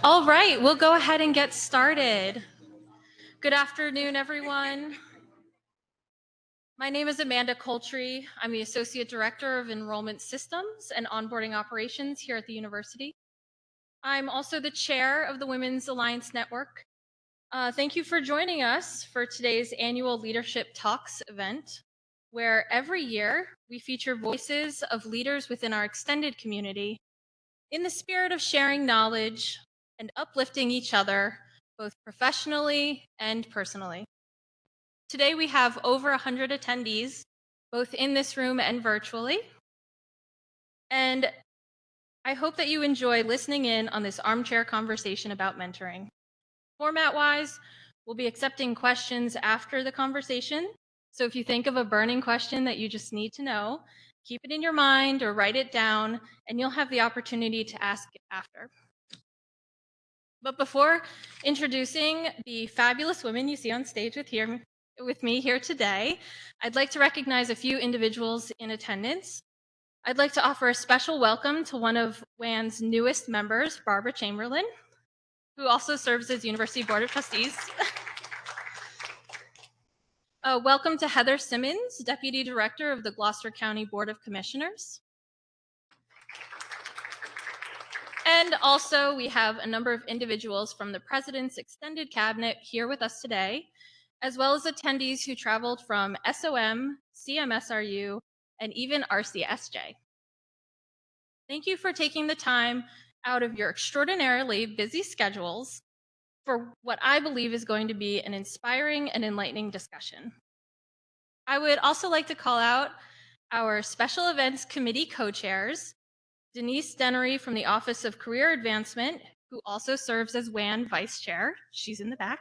All right, we'll go ahead and get started. Good afternoon, everyone. My name is Amanda Coltree. I'm the Associate Director of Enrollment Systems and Onboarding Operations here at the university. I'm also the Chair of the Women's Alliance Network. Thank you for joining us for today's annual Leadership Talks event, where every year we feature voices of leaders within our extended community in the spirit of sharing knowledge and uplifting each other, both professionally and personally. Today we have over 100 attendees, both in this room and virtually. And I hope that you enjoy listening in on this armchair conversation about mentoring. Format-wise, we'll be accepting questions after the conversation. So if you think of a burning question that you just need to know, keep it in your mind or write it down, and you'll have the opportunity to ask it after. But before introducing the fabulous women you see on stage with me here today, I'd like to recognize a few individuals in attendance. I'd like to offer a special welcome to one of WAN's newest members, Barbara Chamberlain, who also serves as University Board of Trustees. Welcome to Heather Simmons, Deputy Director of the Gloucester County Board of Commissioners. And also, we have a number of individuals from the President's Extended Cabinet here with us today, as well as attendees who traveled from SOM, CMSRU, and even RCSJ. Thank you for taking the time out of your extraordinarily busy schedules for what I believe is going to be an inspiring and enlightening discussion. I would also like to call out our Special Events Committee co-chairs, Denise Dennery from the Office of Career Advancement, who also serves as WAN Vice Chair. She's in the back.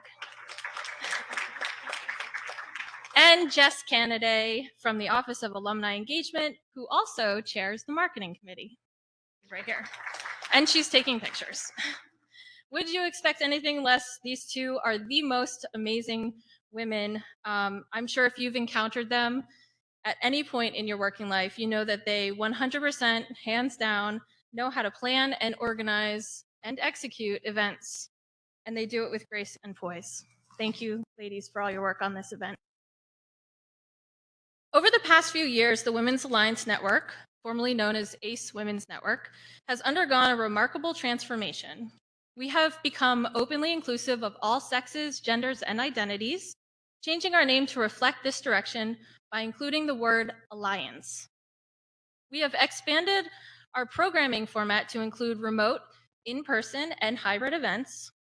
And Jess Canaday from the Office of Alumni Engagement, who also chairs the Marketing Committee. She's right here. And she's taking pictures. Would you expect anything less? These two are the most amazing women. I'm sure if you've encountered them at any point in your working life, you know that they 100%, hands down, know how to plan and organize and execute events. And they do it with grace and poise. Thank you, ladies, for all your work on this event. Over the past few years, the Women's Alliance Network, formerly known as ACE Women's Network, has undergone a remarkable transformation. We have become openly inclusive of all sexes, genders, and identities, changing our name to reflect this direction by including the word alliance. We have expanded our programming format to include remote, in-person, and hybrid events.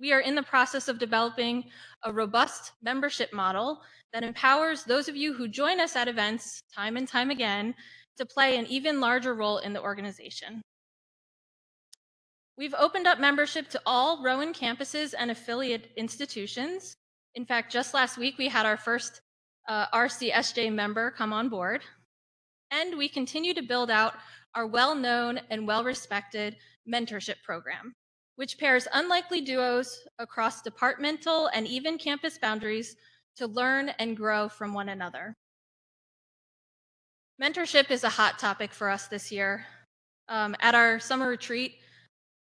We are in the process of developing a robust membership model that empowers those of you who join us at events time and time again to play an even larger role in the organization. We've opened up membership to all Rowan campuses and affiliate institutions. In fact, just last week, we had our first RCSJ member come on board. And we continue to build out our well-known and well-respected mentorship program, which pairs unlikely duos across departmental and even campus boundaries to learn and grow from one another. Mentorship is a hot topic for us this year. At our summer retreat,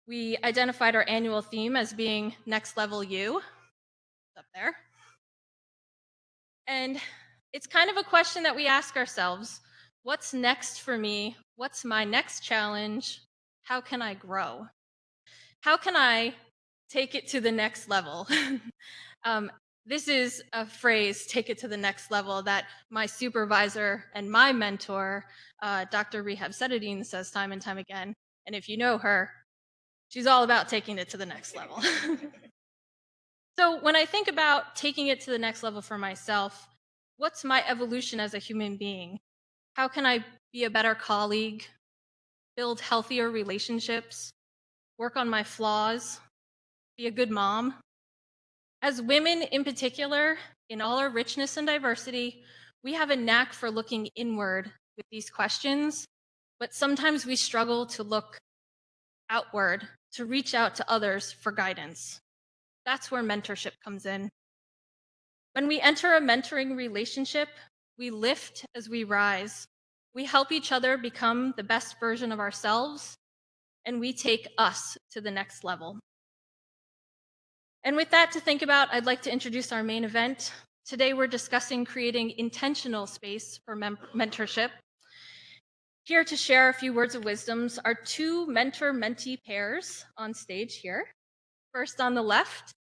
we identified our annual theme as being Next Level You. Up there. And it's kind of a question that we ask ourselves. What's next for me? What's my next challenge? How can I grow? How can I take it to the next level? This is a phrase, take it to the next level, that my supervisor and my mentor, Dr. Rehab Setadine, says time and time again. And if you know her, she's all about taking it to the next level. So when I think about taking it to the next level for myself, what's my evolution as a human being? How can I be a better colleague, build healthier relationships, work on my flaws, be a good mom? As women in particular, in all our richness and diversity, we have a knack for looking inward with these questions, but sometimes we struggle to look outward, to reach out to others for guidance. That's where mentorship comes in. When we enter a mentoring relationship, we lift as we rise. We help each other become the best version of ourselves, and we take us to the next level. And with that to think about, I'd like to introduce our main event. Today, we're discussing creating intentional space for mentorship. Here to share a few words of wisdoms are two mentor-mentee pairs on stage here. First on the left,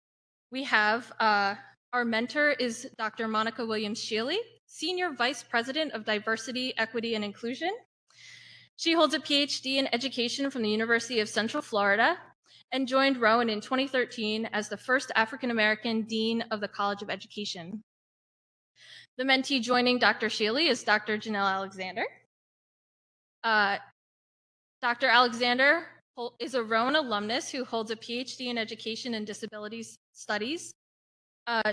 we have our mentor is Dr. Monika Shealey, Senior Vice President of Diversity, Equity, and Inclusion. She holds a PhD in education from the University of Central Florida and joined Rowan in 2013 as the first African American Dean of the College of Education. The mentee joining Dr. Shealey is Dr. Janelle Alexander. Dr. Alexander is a Rowan alumnus who holds a PhD in education and disabilities studies.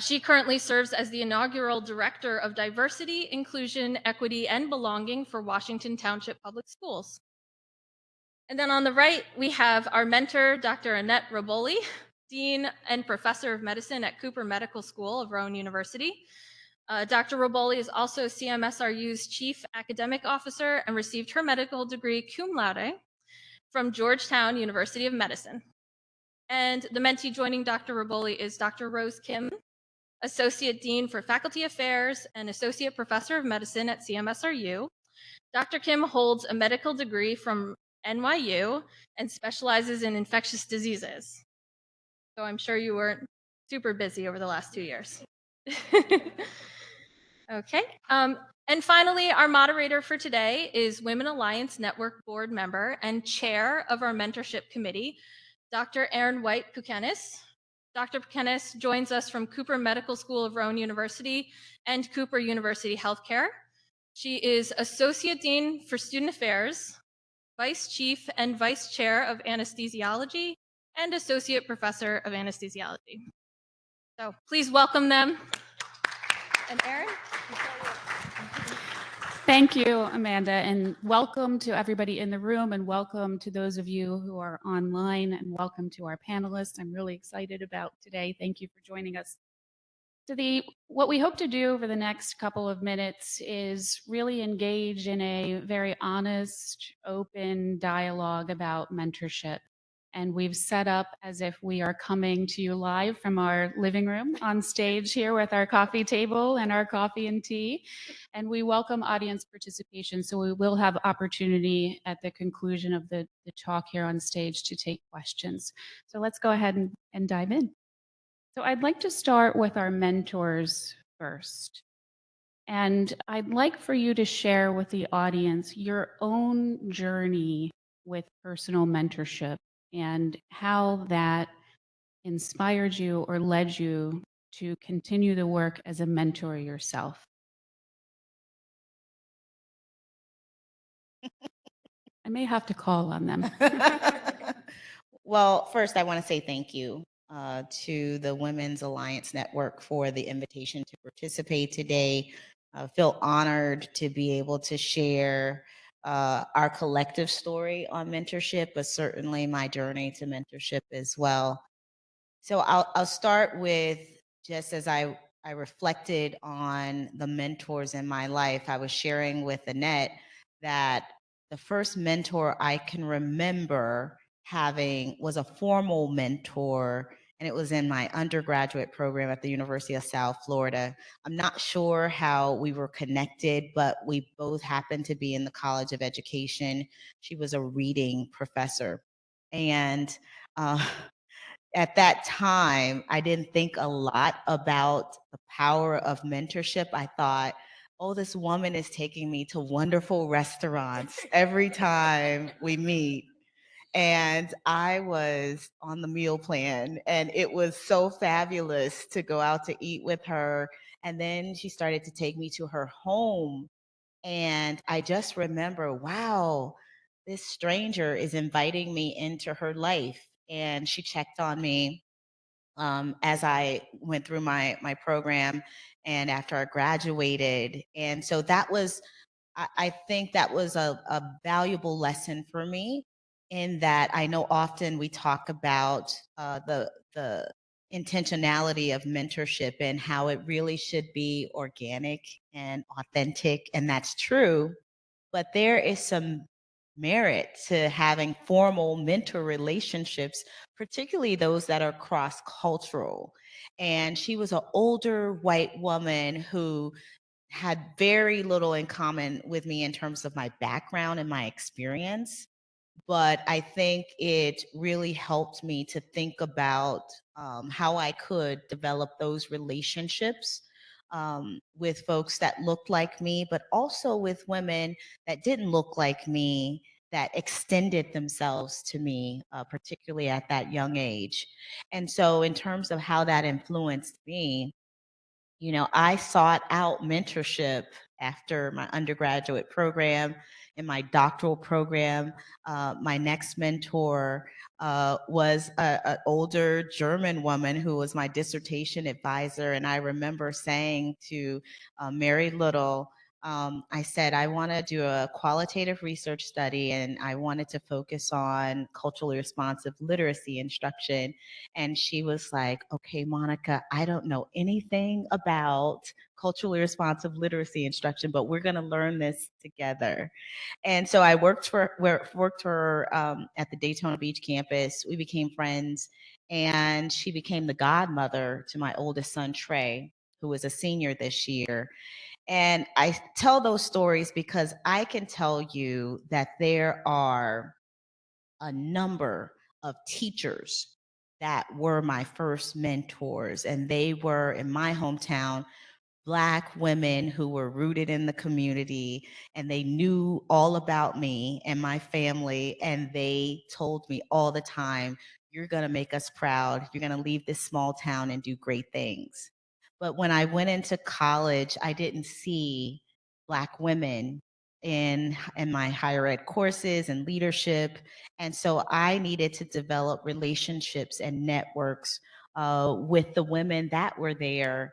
She currently serves as the inaugural Director of Diversity, Inclusion, Equity, and Belonging for Washington Township Public Schools. And then on the right, we have our mentor, Dr. Annette Reboli, Dean and Professor of Medicine at Cooper Medical School of Rowan University. Dr. Reboli is also CMSRU's Chief Academic Officer and received her medical degree cum laude from Georgetown University of Medicine. And the mentee joining Dr. Reboli is Dr. Rose Kim, Associate Dean for Faculty Affairs and Associate Professor of Medicine at CMSRU. Dr. Kim holds a medical degree from NYU and specializes in infectious diseases. So I'm sure you weren't super busy over the last 2 years. Okay. And finally, our moderator for today is Women Alliance Network Board member and chair of our mentorship committee, Dr. Erin White Pukenis. Dr. Pukenis joins us from Cooper Medical School of Rowan University and Cooper University Healthcare. She is Associate Dean for Student Affairs, Vice Chief and Vice Chair of Anesthesiology, and Associate Professor of Anesthesiology. So please welcome them. And Erin? Thank you, Amanda, and welcome to everybody in the room, and welcome to those of you who are online, and welcome to our panelists. I'm really excited about today. Thank you for joining us. So what we hope to do over the next couple of minutes is really engage in a very honest, open dialogue about mentorship. And we've set up as if we are coming to you live from our living room on stage here with our coffee table and our coffee and tea. And we welcome audience participation. So we will have opportunity at the conclusion of the talk here on stage to take questions. So let's go ahead and dive in. So I'd like to start with our mentors first. And I'd like for you to share with the audience your own journey with personal mentorship and how that inspired you or led you to continue the work as a mentor yourself. I may have to call on them. Well, first, I want to say thank you to the Women's Alliance Network for the invitation to participate today. I feel honored to be able to share our collective story on mentorship, but certainly my journey to mentorship as well. So I'll start with, just as I reflected on the mentors in my life, I was sharing with Annette that the first mentor I can remember having was a formal mentor, and it was in my undergraduate program at the University of South Florida. I'm not sure how we were connected, but we both happened to be in the College of Education. She was a reading professor. And at that time, I didn't think a lot about the power of mentorship. I thought, oh, this woman is taking me to wonderful restaurants every time we meet. And I was on the meal plan, and it was so fabulous to go out to eat with her. And then she started to take me to her home. And I just remember, wow, this stranger is inviting me into her life. And she checked on me as I went through my program and after I graduated. And so that was, I think that was a valuable lesson for me, in that I know often we talk about the intentionality of mentorship and how it really should be organic and authentic, and that's true. But there is some merit to having formal mentor relationships, particularly those that are cross-cultural. And she was an older white woman who had very little in common with me in terms of my background and my experience. But I think it really helped me to think about how I could develop those relationships with folks that looked like me, but also with women that didn't look like me, that extended themselves to me, particularly at that young age. And so, in terms of how that influenced me, I sought out mentorship after my undergraduate program and my doctoral program. My next mentor was an older German woman who was my dissertation advisor. And I remember saying to Mary Little, I said, I want to do a qualitative research study and I wanted to focus on culturally responsive literacy instruction. And she was like, okay, Monika, I don't know anything about culturally responsive literacy instruction, but we're going to learn this together. And so I worked for her at the Daytona Beach campus. We became friends, and she became the godmother to my oldest son, Trey, who is a senior this year. And I tell those stories because I can tell you that there are a number of teachers that were my first mentors, and they were in my hometown Black women who were rooted in the community, and they knew all about me and my family, and they told me all the time, you're going to make us proud, you're going to leave this small town and do great things. But when I went into college, I didn't see Black women in my higher ed courses and leadership, and so I needed to develop relationships and networks with the women that were there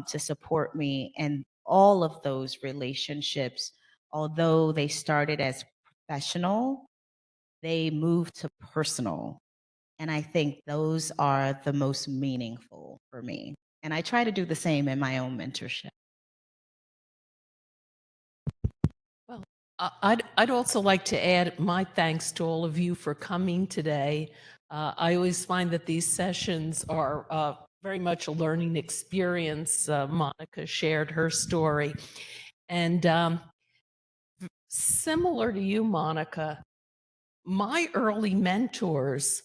to support me. And all of those relationships, although they started as professional, they moved to personal. And I think those are the most meaningful for me. And I try to do the same in my own mentorship. Well, I'd also like to add my thanks to all of you for coming today. I always find that these sessions are very much a learning experience. Monika shared her story. And similar to you, Monika, my early mentors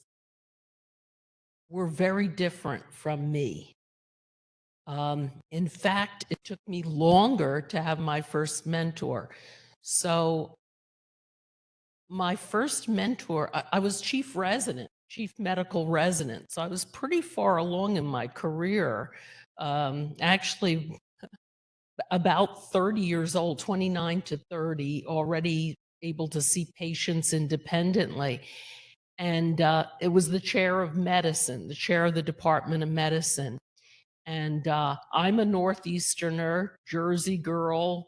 were very different from me. In fact, it took me longer to have my first mentor. So my first mentor, I was chief medical resident. So I was pretty far along in my career. Actually, about 30 years old, 29 to 30, already able to see patients independently. And it was the chair of medicine, the chair of the Department of Medicine. And I'm a Northeasterner, Jersey girl,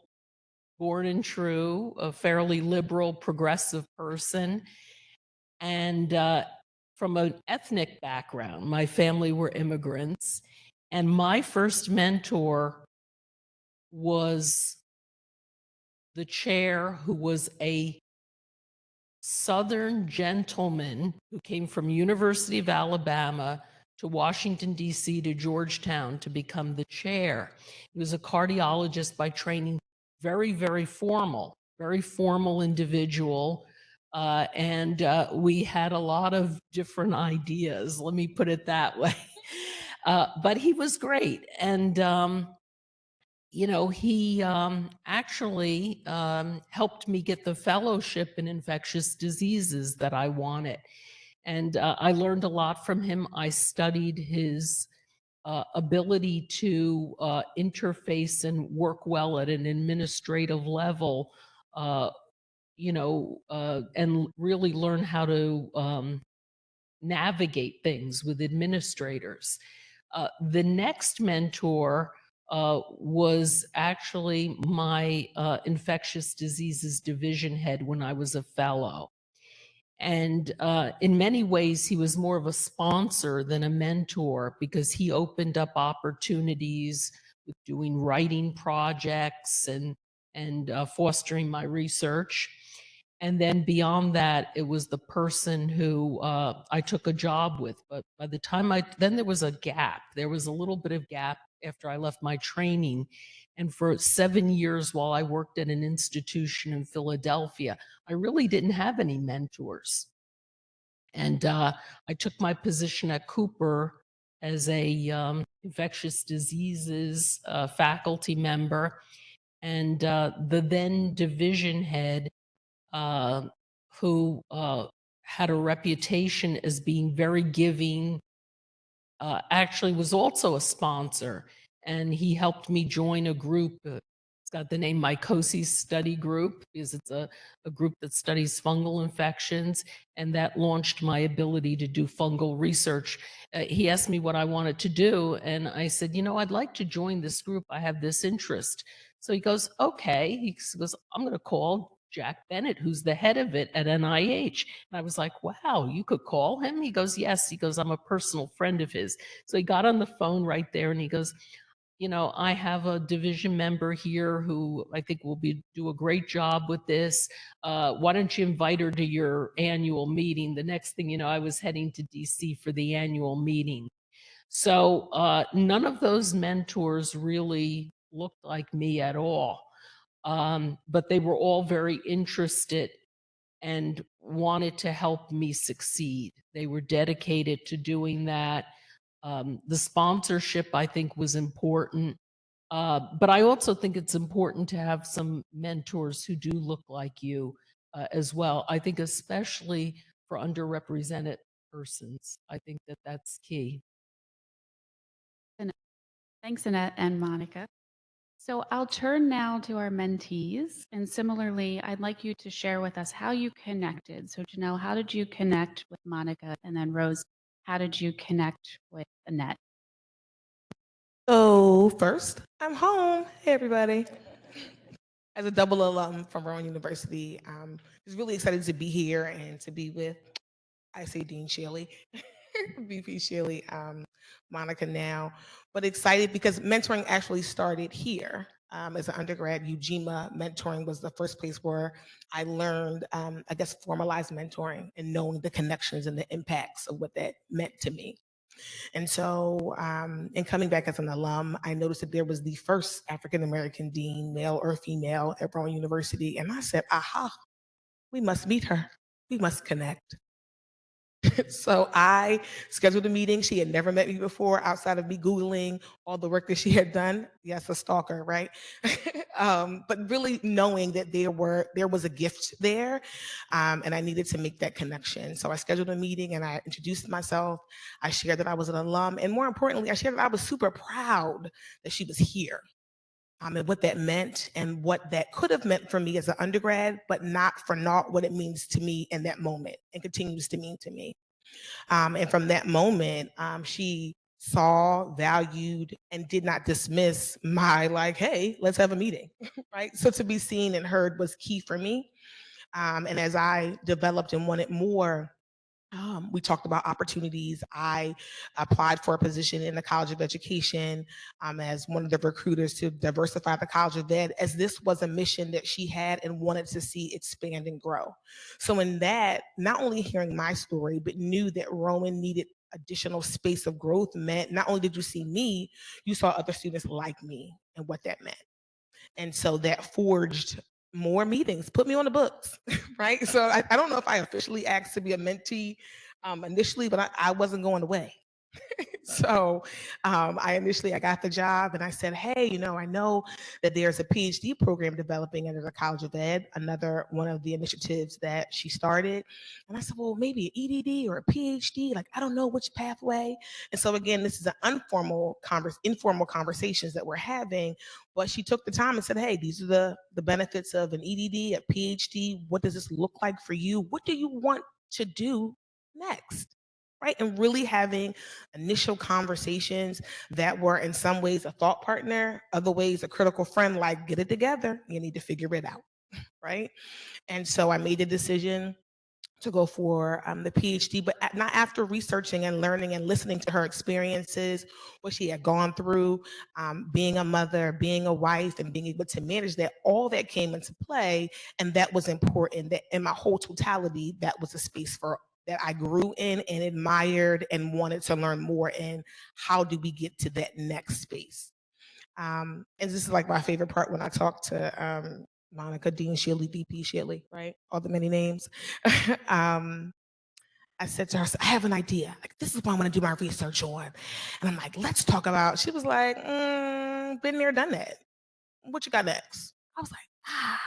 born and true, a fairly liberal, progressive person. And from an ethnic background, my family were immigrants. And my first mentor was the chair who was a Southern gentleman who came from University of Alabama to Washington, D.C. to Georgetown to become the chair. He was a cardiologist by training, very, very formal individual. And we had a lot of different ideas, let me put it that way. But he was great. And he actually helped me get the fellowship in infectious diseases that I wanted. And I learned a lot from him. I studied his ability to interface and work well at an administrative level, and really learn how to navigate things with administrators. The next mentor was actually my infectious diseases division head when I was a fellow. And in many ways, he was more of a sponsor than a mentor because he opened up opportunities with doing writing projects and fostering my research. And then beyond that, it was the person who I took a job with. But by the time then there was a gap. There was a little bit of gap after I left my training. And for 7 years while I worked at an institution in Philadelphia, I really didn't have any mentors. And I took my position at Cooper as a infectious diseases faculty member. And the then division head, who had a reputation as being very giving, actually was also a sponsor. And he helped me join a group. It's got the name Mycosis Study Group because it's a group that studies fungal infections. And that launched my ability to do fungal research. He asked me what I wanted to do. And I said, you know, I'd like to join this group. I have this interest. So he goes, okay. He goes, I'm going to call Jack Bennett, who's the head of it at NIH. And I was like, wow, you could call him? He goes, yes. He goes, I'm a personal friend of his. So he got on the phone right there and he goes, you know, I have a division member here who I think will do a great job with this. Why don't you invite her to your annual meeting? The next thing you know, I was heading to DC for the annual meeting. So none of those mentors really looked like me at all. But they were all very interested and wanted to help me succeed. They were dedicated to doing that. The sponsorship, I think, was important. But I also think it's important to have some mentors who do look like you as well. I think especially for underrepresented persons, I think that that's key. Thanks, Annette and Monica. So I'll turn now to our mentees. And similarly, I'd like you to share with us how you connected. So Janelle, how did you connect with Monica? And then Rose, how did you connect with Annette? So first, I'm home. Hey, everybody. As a double alum from Rowan University, I'm just really excited to be here and to be with, I say Dean Shealey, VP Shealey, Monica now, but excited because mentoring actually started here. As an undergrad, UGMA mentoring was the first place where I learned, I guess, formalized mentoring and knowing the connections and the impacts of what that meant to me. And so, in coming back as an alum, I noticed that there was the first African-American dean, male or female, at Rowan University. And I said, aha, we must meet her. We must connect. So I scheduled a meeting. She had never met me before outside of me Googling all the work that she had done. Yes, a stalker, right? But really knowing that there was a gift there, and I needed to make that connection. So I scheduled a meeting and I introduced myself. I shared that I was an alum. And more importantly, I shared that I was super proud that she was here. And what that meant and what that could have meant for me as an undergrad, but not for naught what it means to me in that moment and continues to mean to me. And from that moment, she saw, valued, and did not dismiss my like, hey, let's have a meeting, right? So to be seen and heard was key for me. And as I developed and wanted more, we talked about opportunities. I applied for a position in the College of Education as one of the recruiters to diversify the College of Ed, as this was a mission that she had and wanted to see expand and grow. So in that, not only hearing my story, but knew that Rowan needed additional space of growth meant not only did you see me, you saw other students like me and what that meant. And so that forged more meetings, put me on the books, right? So I don't know if I officially asked to be a mentee initially, but I wasn't going away. So I got the job and I said, hey, I know that there's a PhD program developing under the College of Ed, another one of the initiatives that she started. And I said, well, maybe an EDD or a PhD, like, I don't know which pathway. And so again, this is an informal conversations that we're having, but she took the time and said, hey, these are the benefits of an EDD, a PhD. What does this look like for you? What do you want to do next? Right? And really having initial conversations that were in some ways a thought partner, other ways a critical friend, like, get it together, you need to figure it out, right? And so I made the decision to go for the PhD, but not after researching and learning and listening to her experiences, what she had gone through, being a mother, being a wife, and being able to manage that, all that came into play. And that was important. That in my whole totality, that was a space for that I grew in and admired and wanted to learn more in. How do we get to that next space? And this is like my favorite part when I talk to Monika, Dean Shealey, VP Shealey, right? All the many names. I said to her, I have an idea. Like, this is what I want to do my research on. And I'm like, let's talk about, she was like, been there, done that. What you got next? I was like,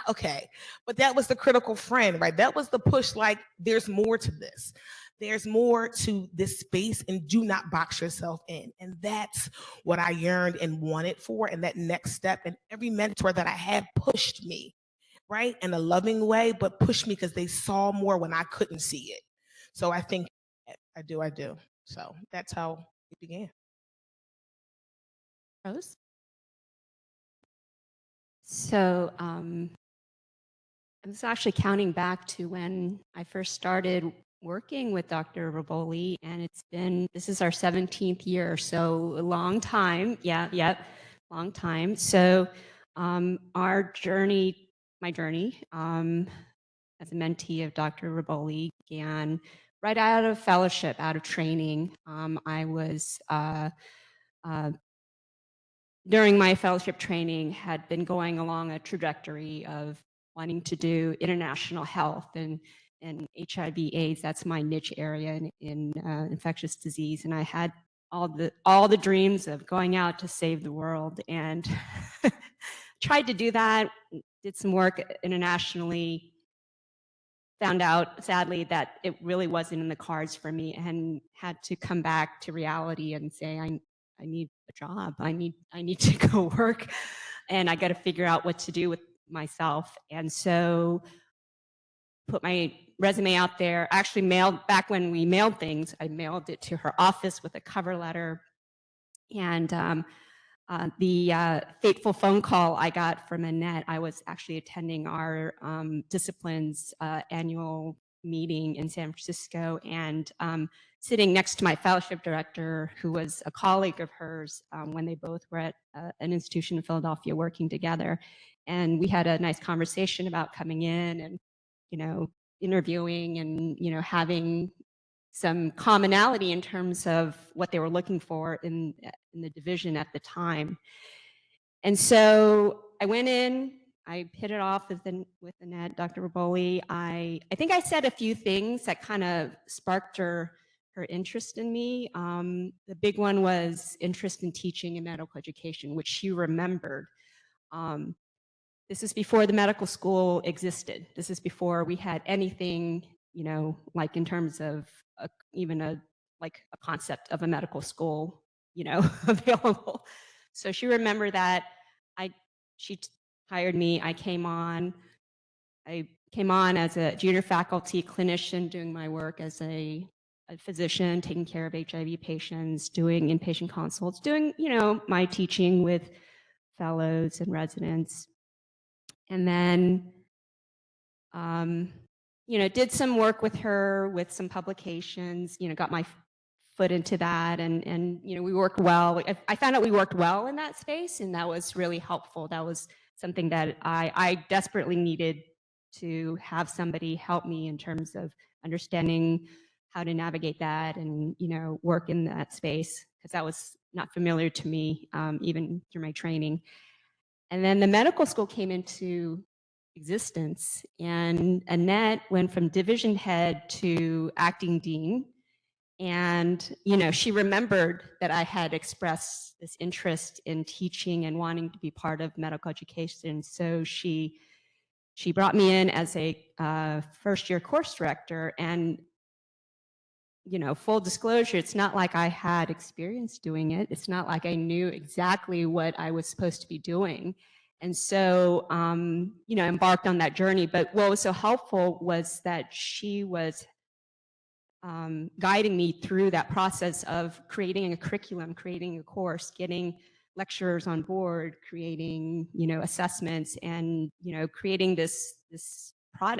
okay. But that was the critical friend, right? That was the push, like, there's more to this. There's more to this space, and do not box yourself in. And that's what I yearned and wanted for, and that next step. And every mentor that I had pushed me, right? In a loving way, but pushed me because they saw more when I couldn't see it. So I think I do. So that's how it began. Rose? So I was actually counting back to when I first started working with Dr. Reboli, and this is our 17th year, so a long time. Yeah, long time. So my journey as a mentee of Dr. Reboli began right out of fellowship, out of training. I was during my fellowship training had been going along a trajectory of wanting to do international health and HIV/AIDS. That's my niche area in infectious disease, and I had all the dreams of going out to save the world, and tried to do that. Did some work internationally. Found out, sadly, that it really wasn't in the cards for me, and had to come back to reality and say, I need a job. I need to go work, and I got to figure out what to do with myself. And so put my resume out there. Actually mailed, back when we mailed things, I mailed it to her office with a cover letter. And the fateful phone call I got from Annette, I was actually attending our disciplines annual meeting in San Francisco, and sitting next to my fellowship director, who was a colleague of hers when they both were at an institution in Philadelphia working together. And we had a nice conversation about coming in and, interviewing and, having some commonality in terms of what they were looking for in the division at the time. And so I went in, I hit it off with Annette, Dr. Reboli. I think I said a few things that kind of sparked her interest in me. The big one was interest in teaching and medical education, which she remembered. This is before the medical school existed. This is before we had anything, like in terms of even a concept of a medical school, available. So she remembered that. She hired me. I came on as a junior faculty clinician, doing my work as a physician, taking care of HIV patients, doing inpatient consults, doing, my teaching with fellows and residents. And then, did some work with her with some publications, got my foot into that, and we worked well. I found out we worked well in that space, and that was really helpful. That was something that I desperately needed, to have somebody help me in terms of understanding how to navigate that and, work in that space, because that was not familiar to me, even through my training. And then the medical school came into existence, and Annette went from division head to acting dean. And, she remembered that I had expressed this interest in teaching and wanting to be part of medical education. So she brought me in as a first-year course director. And, full disclosure, it's not like I had experience doing it. It's not like I knew exactly what I was supposed to be doing. And so, embarked on that journey. But what was so helpful was that she was guiding me through that process of creating a curriculum, creating a course, getting lecturers on board, creating, assessments, and, creating this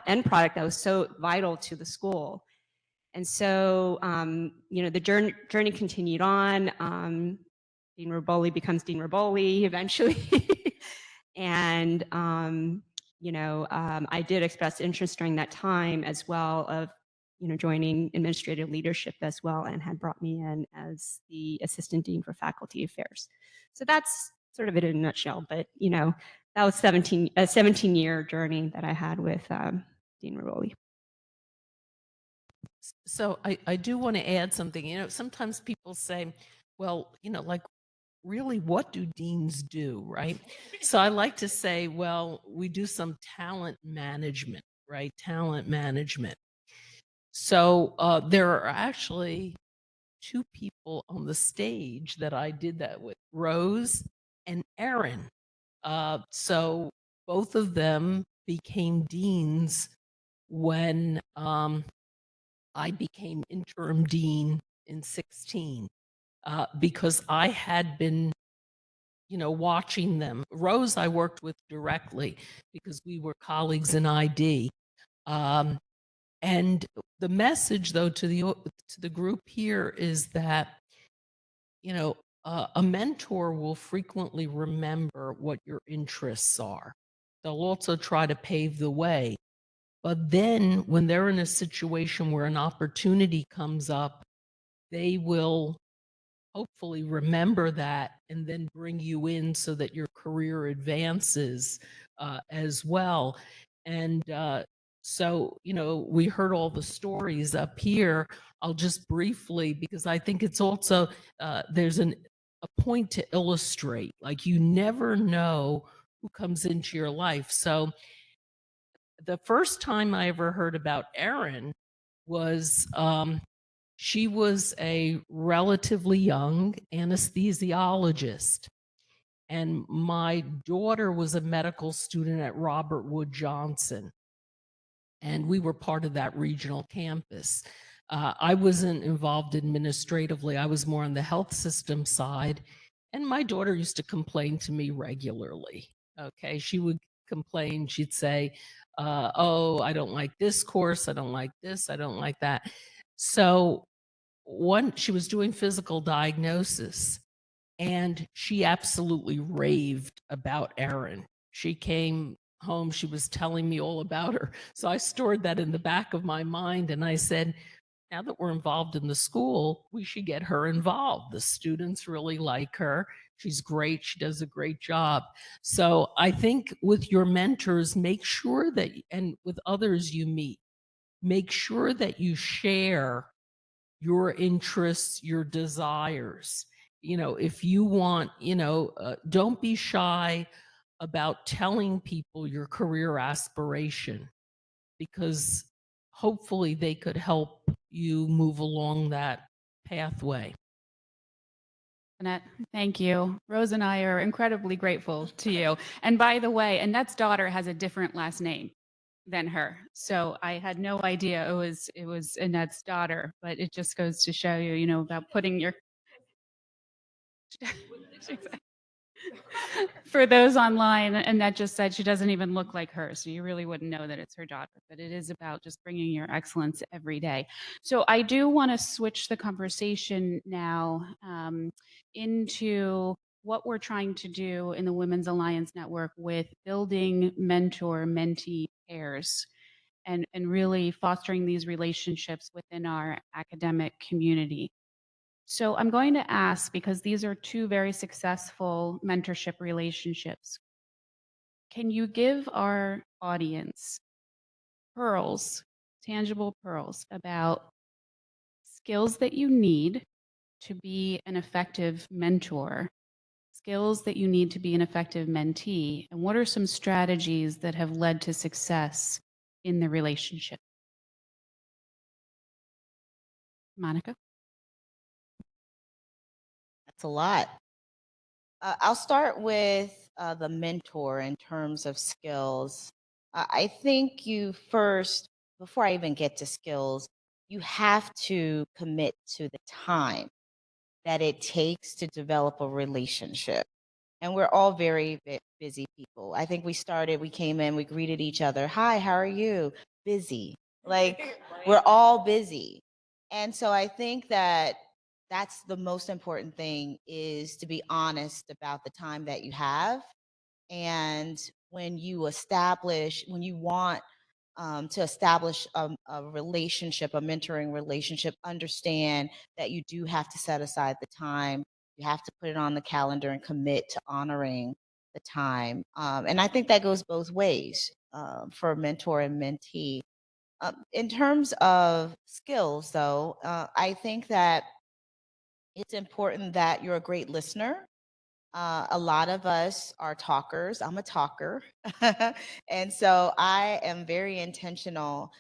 end product that was so vital to the school. And so, the journey continued on. Dean Reboli becomes Dean Reboli eventually. And, I did express interest during that time as well of, joining administrative leadership as well, and had brought me in as the assistant dean for faculty affairs. So that's sort of it in a nutshell, but, that was a 17-year journey that I had with Dean Reboli. So I do want to add something. Sometimes people say, well, like, really, what do deans do, right? So I like to say, well, we do some talent management, right? Talent management. So there are actually two people on the stage that I did that with, Rose and Erin. So both of them became deans when I became interim dean in 16, because I had been, watching them. Rose, I worked with directly because we were colleagues in ID. And the message, though, to the group here is that, a mentor will frequently remember what your interests are. They'll also try to pave the way. But then when they're in a situation where an opportunity comes up, they will hopefully remember that and then bring you in so that your career advances as well. And so, we heard all the stories up here. I'll just briefly, because I think it's also, there's a point to illustrate, like you never know who comes into your life. So the first time I ever heard about Erin was, she was a relatively young anesthesiologist. And my daughter was a medical student at Robert Wood Johnson. And we were part of that regional campus. I wasn't involved administratively. I was more on the health system side. And my daughter used to complain to me regularly. Okay, she would complain. She'd say, oh, I don't like this course. I don't like this. I don't like that. So she was doing physical diagnosis, and she absolutely raved about Erin. She came home, she was telling me all about her. So I stored that in the back of my mind, and I said, now that we're involved in the school, we should get her involved. The students really like her. She's great. She does a great job. So I think with your mentors, make sure that, and with others you meet, make sure that you share your interests, your desires. If you want, don't be shy about telling people your career aspiration, because hopefully they could help you move along that pathway. Annette, thank you. Rose and I are incredibly grateful to you. And by the way, Annette's daughter has a different last name than her. So I had no idea it was Annette's daughter, but it just goes to show you, about putting your for those online, Annette just said she doesn't even look like her, so you really wouldn't know that it's her daughter, but it is about just bringing your excellence every day. So I do want to switch the conversation now into what we're trying to do in the Women's Alliance Network with building mentor-mentee pairs and really fostering these relationships within our academic community. So I'm going to ask, because these are two very successful mentorship relationships, can you give our audience pearls, tangible pearls, about skills that you need to be an effective mentor, skills that you need to be an effective mentee, and what are some strategies that have led to success in the relationship? Monika? That's a lot. I'll start with the mentor in terms of skills. I think you first, before I even get to skills, you have to commit to the time that it takes to develop a relationship. And we're all very busy people. I think we came in, we greeted each other. Hi, how are you? Busy. Like, we're all busy. And so I think that that's the most important thing, is to be honest about the time that you have. And when you want to establish a relationship, a mentoring relationship, understand that you do have to set aside the time. You have to put it on the calendar and commit to honoring the time. And I think that goes both ways for mentor and mentee. In terms of skills, though, I think that it's important that you're a great listener. A lot of us are talkers. I'm a talker. And so I am very intentional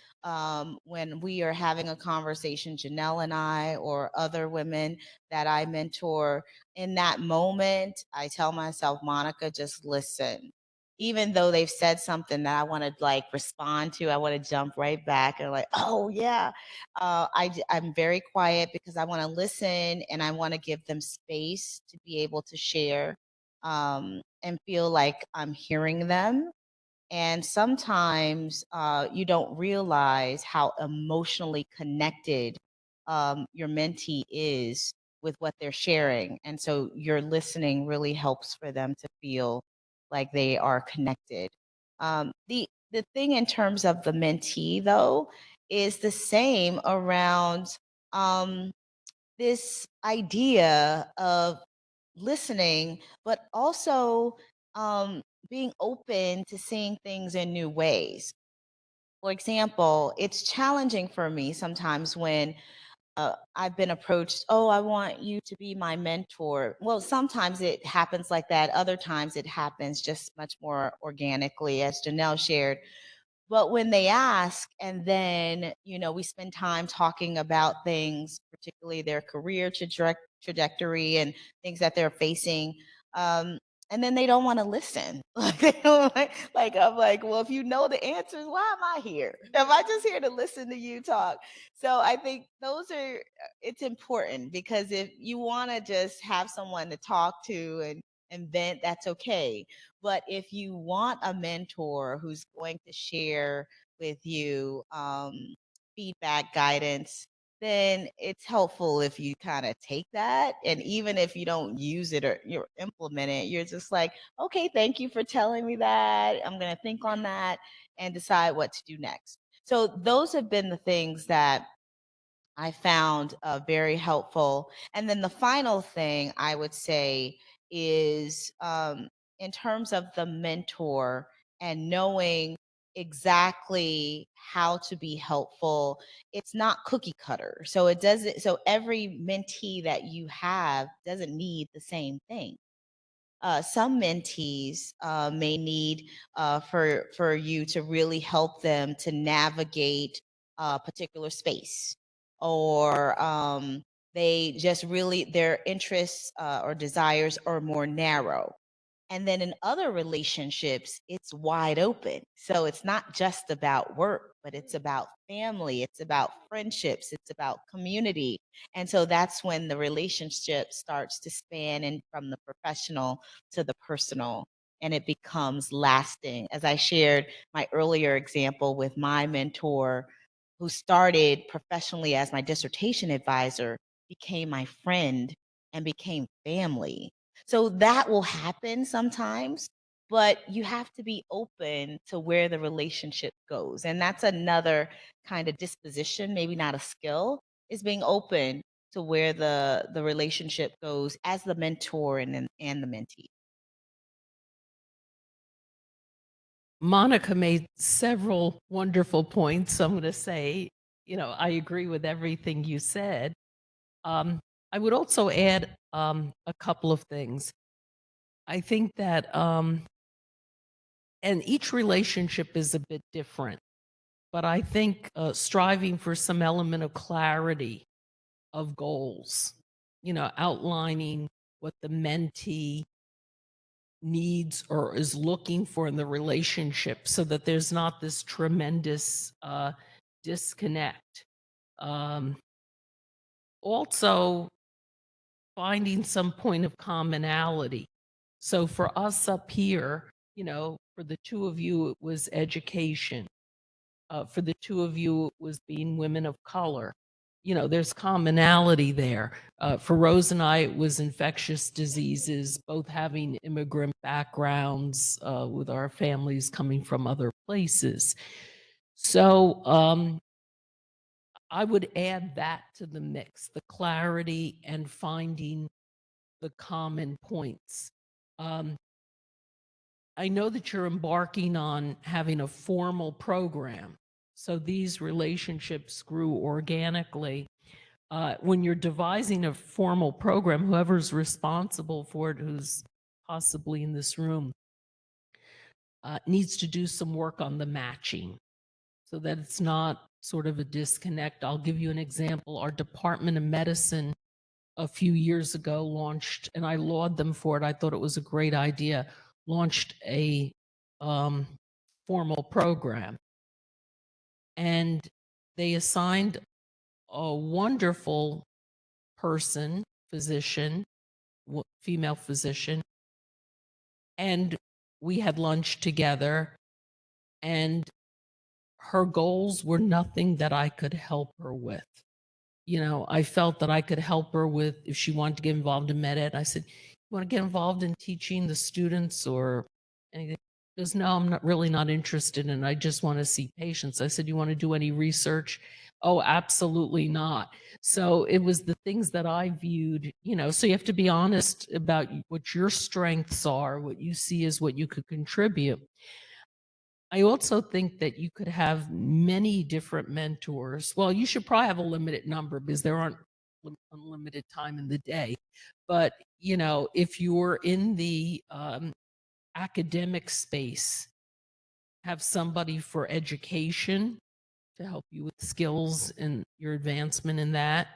when we are having a conversation, Janelle and I, or other women that I mentor. In that moment, I tell myself, Monika, just listen. Even though they've said something that I want to like respond to, I want to jump right back and like, oh yeah. I'm very quiet because I want to listen and I want to give them space to be able to share and feel like I'm hearing them. And sometimes you don't realize how emotionally connected your mentee is with what they're sharing. And so your listening really helps for them to feel like they are connected. The thing in terms of the mentee, though, is the same around this idea of listening, but also being open to seeing things in new ways. For example, it's challenging for me sometimes when I've been approached, oh, I want you to be my mentor. Well, sometimes it happens like that. Other times it happens just much more organically, as Janelle shared. But when they ask, and then, we spend time talking about things, particularly their career trajectory and things that they're facing. Um, and then they don't want to listen. Like, they don't like, I'm like, well, if you know the answers, why am I here? Am I just here to listen to you talk? So I think it's important, because if you want to just have someone to talk to and vent, that's okay. But if you want a mentor who's going to share with you feedback, guidance, then it's helpful if you kind of take that. And even if you don't use it or you implement it, you're just like, okay, thank you for telling me that. I'm going to think on that and decide what to do next. So those have been the things that I found very helpful. And then the final thing I would say is in terms of the mentor and knowing exactly how to be helpful, it's not cookie cutter. So every mentee that you have doesn't need the same thing. Some mentees may need for you to really help them to navigate a particular space, or their interests or desires are more narrow. And then in other relationships, it's wide open. So it's not just about work, but it's about family, it's about friendships, it's about community. And so that's when the relationship starts to span in from the professional to the personal, and it becomes lasting. As I shared my earlier example with my mentor, who started professionally as my dissertation advisor, became my friend and became family. So that will happen sometimes, but you have to be open to where the relationship goes. And that's another kind of disposition, maybe not a skill, is being open to where the relationship goes as the mentor and the mentee. Monika made several wonderful points. I'm going to say, I agree with everything you said. I would also add a couple of things. I think that, and each relationship is a bit different, but I think striving for some element of clarity of goals, outlining what the mentee needs or is looking for in the relationship, so that there's not this tremendous disconnect. Also, finding some point of commonality. So for us up here, you know, for the two of you, it was education. For the two of you, it was being women of color. You know, there's commonality there. For Rose and I, it was infectious diseases, both having immigrant backgrounds with our families coming from other places. So I would add that to the mix, the clarity and finding the common points. I know that you're embarking on having a formal program. So these relationships grew organically. When you're devising a formal program, whoever's responsible for it, who's possibly in this room, needs to do some work on the matching so that it's not sort of a disconnect. I'll give you an example. Our Department of Medicine a few years ago launched, and I laud them for it. I thought it was a great idea, launched a formal program. And they assigned a wonderful person, physician, female physician, and we had lunch together, and her goals were nothing that I could help her with. You know, I felt that I could help her with if she wanted to get involved in med ed. I said, you want to get involved in teaching the students or anything? She goes, no, I'm not really not interested in it. I just want to see patients. I said, you want to do any research? Oh, absolutely not. So it was the things that I viewed, you know, so you have to be honest about what your strengths are, what you see as what you could contribute. I also think that you could have many different mentors. Well, you should probably have a limited number because there aren't unlimited time in the day. But, you know, if you're in the academic space, have somebody for education to help you with skills and your advancement in that.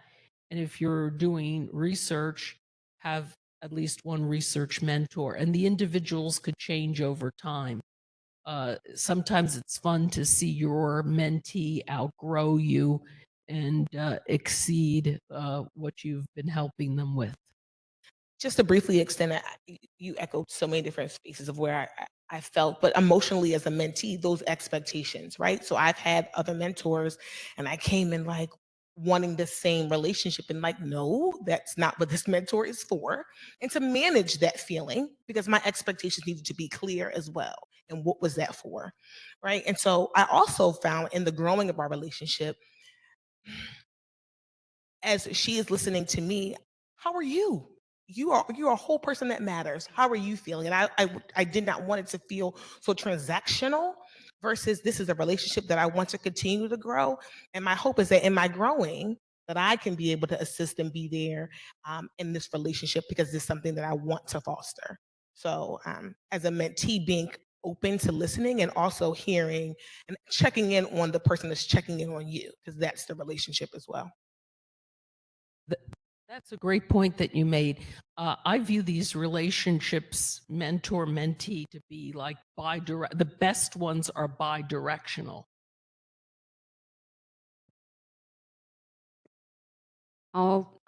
And if you're doing research, have at least one research mentor. And the individuals could change over time. Sometimes it's fun to see your mentee outgrow you and exceed what you've been helping them with. Just to briefly extend it, you echoed so many different spaces of where I felt, but emotionally as a mentee, those expectations, right? So I've had other mentors and I came in like wanting the same relationship and like, no, that's not what this mentor is for. And to manage that feeling because my expectations needed to be clear as well. And what was that for, right? And so I also found in the growing of our relationship, as she is listening to me, how are you? You're a whole person that matters. How are you feeling? And I did not want it to feel so transactional versus this is a relationship that I want to continue to grow. And my hope is that in my growing, that I can be able to assist and be there in this relationship because this is something that I want to foster. So as a mentee, being open to listening and also hearing and checking in on the person that's checking in on you, because that's the relationship as well. That's a great point that you made. I view these relationships, mentor-mentee, to be like the best ones are bi-directional. All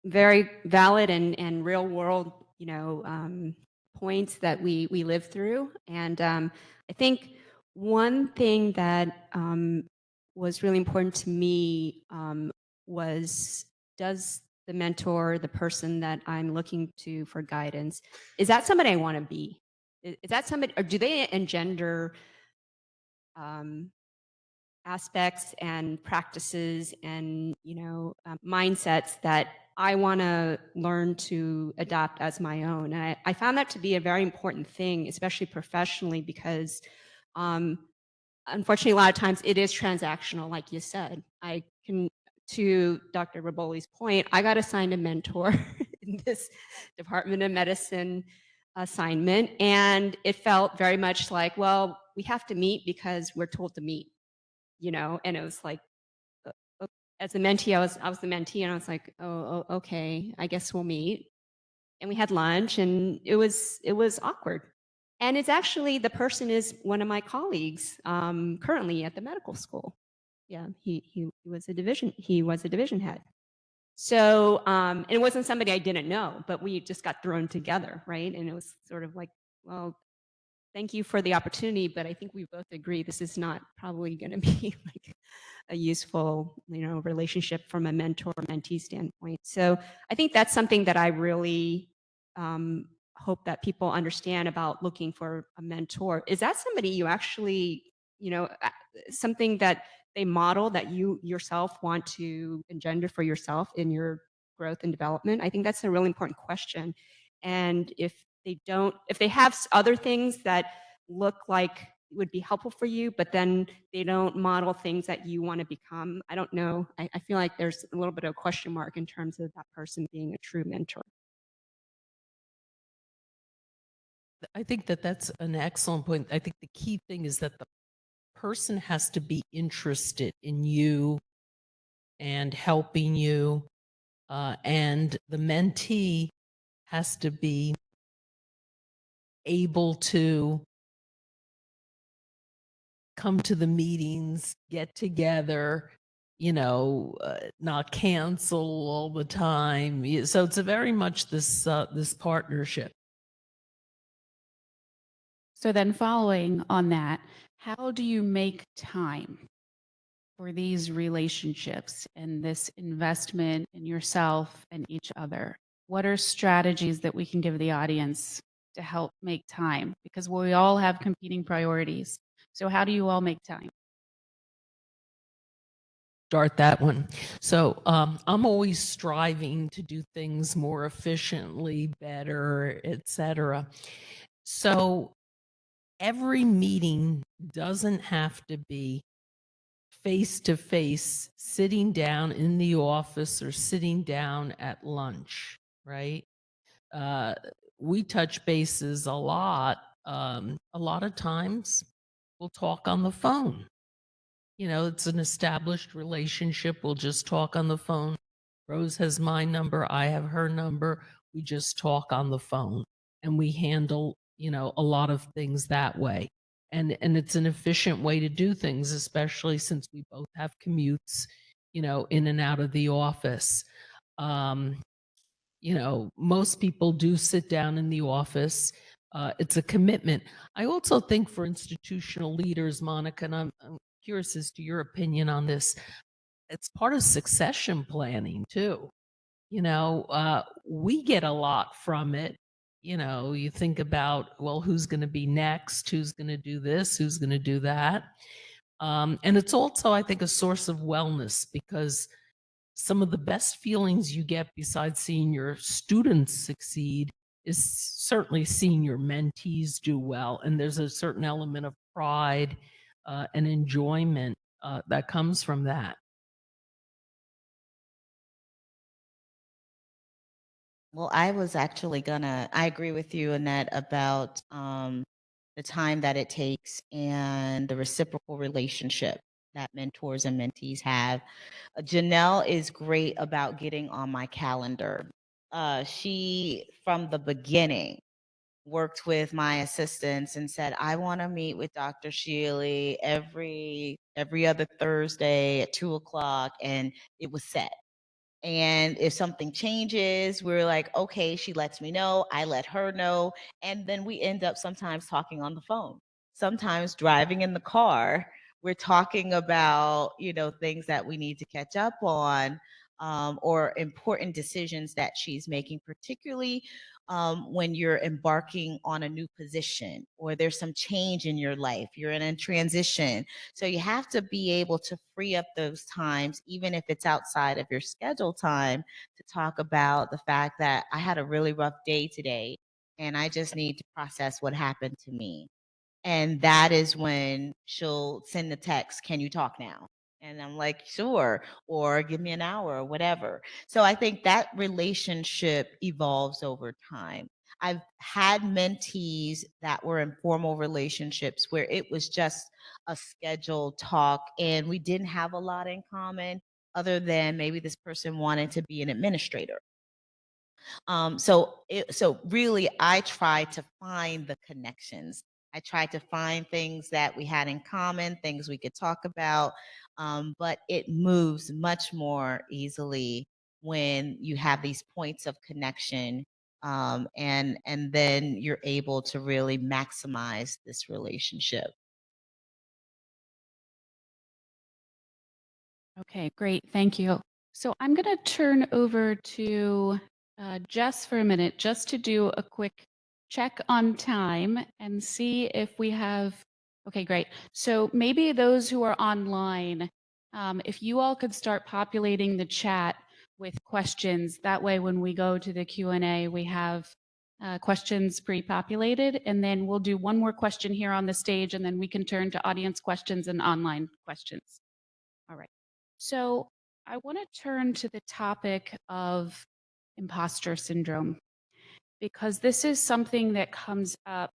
very valid and real world, you know, points that we live through. And I think one thing that was really important to me was, does the mentor, the person that I'm looking to for guidance, is that somebody I want to be? Is that somebody, or do they engender aspects and practices and, you know, mindsets that I want to learn to adopt as my own? And I found that to be a very important thing, especially professionally, because unfortunately, a lot of times it is transactional, like you said. I can, to Dr. Reboli's point, I got assigned a mentor in this Department of Medicine assignment, and it felt very much like, well, we have to meet because we're told to meet, you know. And it was like, as a mentee, I was the mentee, and I was like, oh, okay, I guess we'll meet. And we had lunch, and it was awkward. And it's actually, the person is one of my colleagues currently at the medical school. Yeah, he was a division head. So, and it wasn't somebody I didn't know, but we just got thrown together, right? And it was sort of like, well, thank you for the opportunity, but I think we both agree this is not probably going to be like a useful, relationship from a mentor-mentee standpoint. So I think that's something that I really hope that people understand about looking for a mentor. Is that somebody you actually, something that they model that you yourself want to engender for yourself in your growth and development? I think that's a really important question. And if they have other things that look like would be helpful for you, but then they don't model things that you want to become, I don't know. I feel like there's a little bit of a question mark in terms of that person being a true mentor. I think that that's an excellent point. I think the key thing is that the person has to be interested in you and helping you, and the mentee has to be able to come to the meetings, get together, not cancel all the time. So it's a very much this partnership. So then following on that, how do you make time for these relationships and this investment in yourself and each other? What are strategies that we can give the audience to help make time? Because we all have competing priorities. So how do you all make time? Start that one. So I'm always striving to do things more efficiently, better, etc. So every meeting doesn't have to be face to face, sitting down in the office or sitting down at lunch, right? We touch bases a lot. A lot of times we'll talk on the phone. It's an established relationship. We'll just talk on the phone. Rose has my number. I have her number. We just talk on the phone and we handle, a lot of things that way. And it's an efficient way to do things, especially since we both have commutes, in and out of the office. Most people do sit down in the office. It's a commitment. I also think for institutional leaders, Monika, and I'm curious as to your opinion on this, it's part of succession planning too. We get a lot from it. You think about, well, who's going to be next? Who's going to do this? Who's going to do that? And it's also, I think, a source of wellness because some of the best feelings you get besides seeing your students succeed is certainly seeing your mentees do well. And there's a certain element of pride and enjoyment that comes from that. Well, I was actually I agree with you, Annette, about the time that it takes and the reciprocal relationship that mentors and mentees have. Janelle is great about getting on my calendar. She, from the beginning, worked with my assistants and said, I want to meet with Dr. Shealey every other Thursday at 2:00, and it was set. And if something changes, we're like, okay, she lets me know, I let her know. And then we end up sometimes talking on the phone, sometimes driving in the car. We're talking about, things that we need to catch up on, or important decisions that she's making, particularly when you're embarking on a new position or there's some change in your life, you're in a transition. So you have to be able to free up those times, even if it's outside of your schedule time, to talk about the fact that I had a really rough day today and I just need to process what happened to me. And that is when she'll send the text, can you talk now? And I'm like, sure, or give me an hour or whatever. So I think that relationship evolves over time. I've had mentees that were in formal relationships where it was just a scheduled talk and we didn't have a lot in common other than maybe this person wanted to be an administrator. So really, I try to find the connections. I try to find things that we had in common, things we could talk about, but it moves much more easily when you have these points of connection, and then you're able to really maximize this relationship. Okay, great. Thank you. So I'm going to turn over to Jess for a minute just to do a quick check on time and see if we have. Okay, great. So maybe those who are online, if you all could start populating the chat with questions. That way, when we go to the Q&A, we have questions pre-populated, and then we'll do one more question here on the stage, and then we can turn to audience questions and online questions. All right. So I want to turn to the topic of imposter syndrome, because this is something that comes up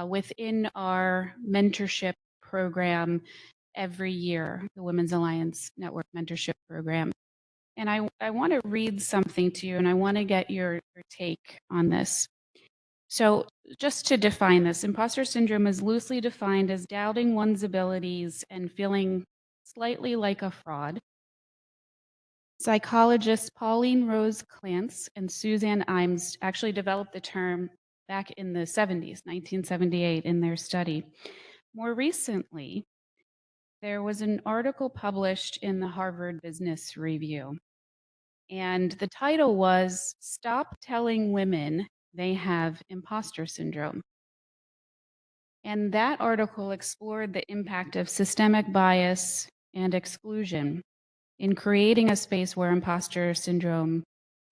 within our mentorship program every year, the Women's Alliance Network Mentorship Program. And I want to read something to you, and I want to get your take on this. So just to define this, imposter syndrome is loosely defined as doubting one's abilities and feeling slightly like a fraud. Psychologists Pauline Rose Clance and Suzanne Imes actually developed the term back in the 70s, 1978, in their study. More recently, there was an article published in the Harvard Business Review, and the title was "Stop Telling Women They Have Imposter Syndrome." And that article explored the impact of systemic bias and exclusion in creating a space where imposter syndrome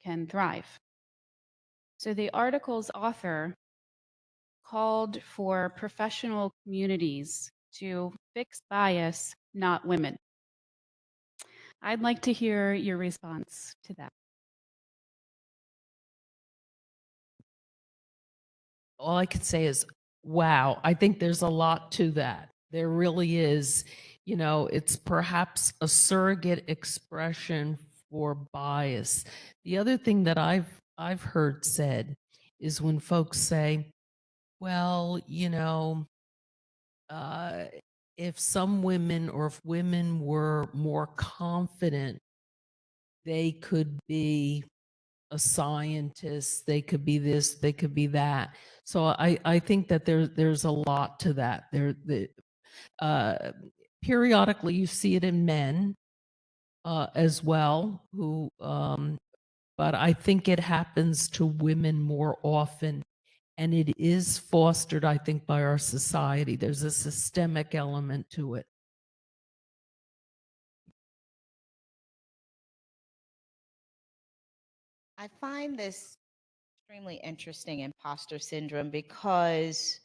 can thrive. So the article's author called for professional communities to fix bias, not women. I'd like to hear your response to that. All I could say is, wow, I think there's a lot to that. There really is. You know, it's perhaps a surrogate expression for bias. The other thing that I've heard said is when folks say, well, you know, uh, if some women or if women were more confident, they could be a scientist, they could be this, they could be that. So I think that there's a lot to that. Uh, periodically you see it in men as well, who but I think it happens to women more often, and it is fostered, I think, by our society. There's a systemic element to it. I find this extremely interesting, imposter syndrome, because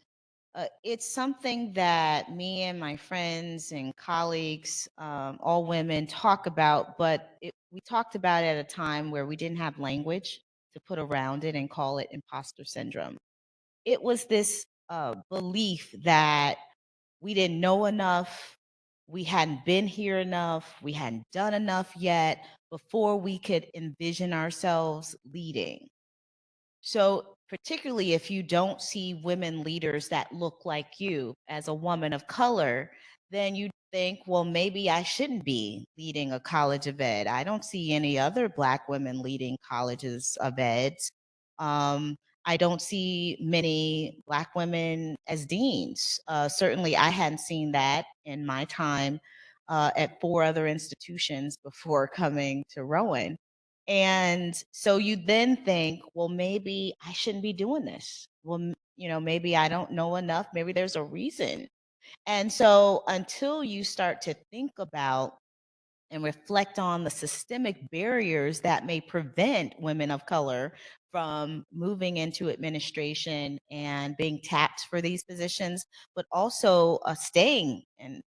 it's something that me and my friends and colleagues, all women, talk about, but we talked about it at a time where we didn't have language to put around it and call it imposter syndrome. It was this belief that we didn't know enough, we hadn't been here enough, we hadn't done enough yet before we could envision ourselves leading. So, particularly if you don't see women leaders that look like you as a woman of color, then you think, well, maybe I shouldn't be leading a college of ed. I don't see any other Black women leading colleges of eds. I don't see many Black women as deans. Certainly, I hadn't seen that in my time at 4 other institutions before coming to Rowan. And so you then think, well, maybe I shouldn't be doing this. Well, you know, maybe I don't know enough. Maybe there's a reason. And so until you start to think about and reflect on the systemic barriers that may prevent women of color from moving into administration and being tapped for these positions, but also staying and